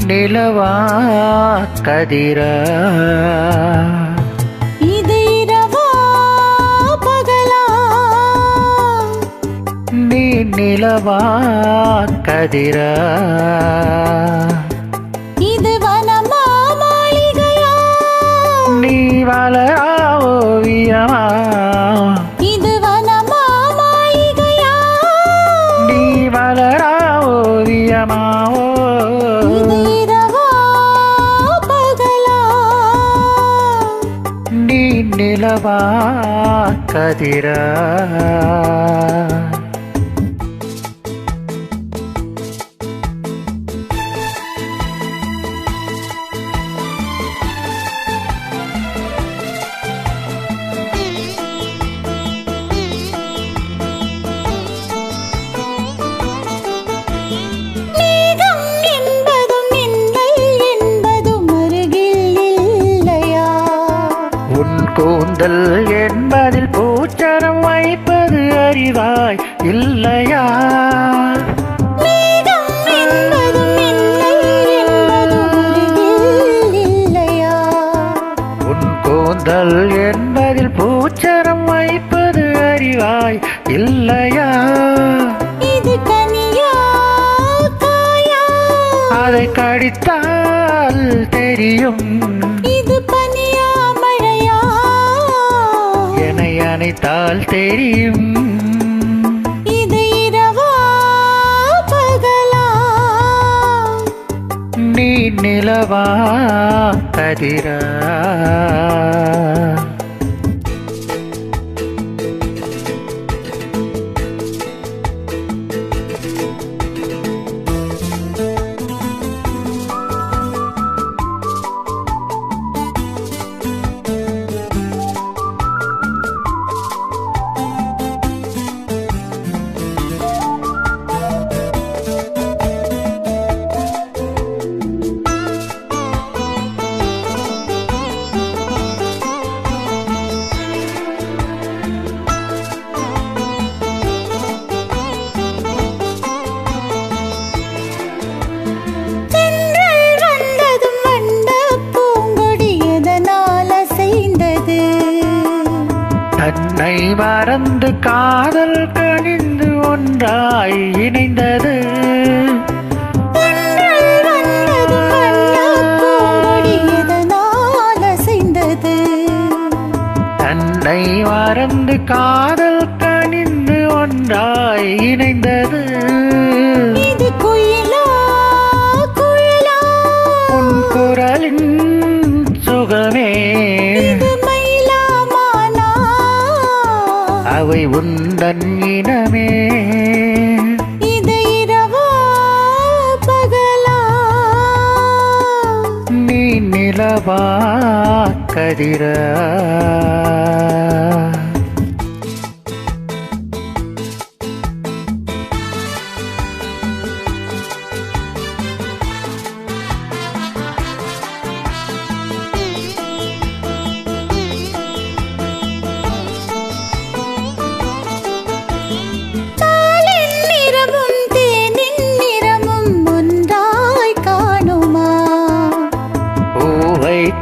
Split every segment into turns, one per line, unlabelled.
நிலவா கதிரா
இது இரவா பகலா
நீ நிலவா கதிரா
இது வனமா மாளிகையா
நீ வளரா ஓவியமா
இது வனமா மாளிகையா
நீ வளரா ஓவியமா
இது இரவா பகலா
நீ நிலவா கதிரா கூந்தல் என்பதில் பூச்சரம் வைப்பது அறிவாய் இல்லையா உன் கூந்தல் என்பதில் பூச்சரம் வைப்பது அறிவாய் இல்லையா
இது கனியா காயா
அதை கடித்தால் தெரியும்
இது பனியா மழையா
என்னை அணைத்தால் தெரியும்
இது இரவா பகலா
நீ நிலவா கதிரா தன்னை மறந்து காதல் கனிந்து ஒன்றாய் இணைந்தது தன்னை மறந்து காதல் கனிந்து ஒன்றாய் இணைந்தது
இது குயிலா குழலா
உன் குரலின் சுகமே அவை உந்தன் இனமே
இது இரவா பகலா
நீ நிலவா கதிரா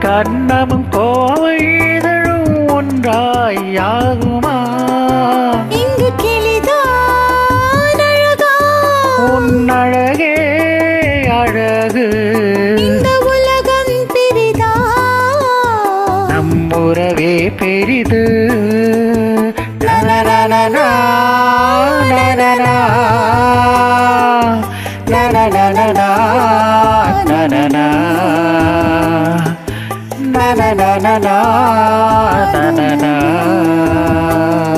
கண்ணமும் கோவை இதழும் ஒன்றாய் யாகுமா
இங்கு கிளிதான் அழகா
உன் அழகே அழகு
இந்த உலகம் பெரிதா
நம் உறவே பெரிது நனநனனா நனனா நனநனனா நனனா na na na na na na na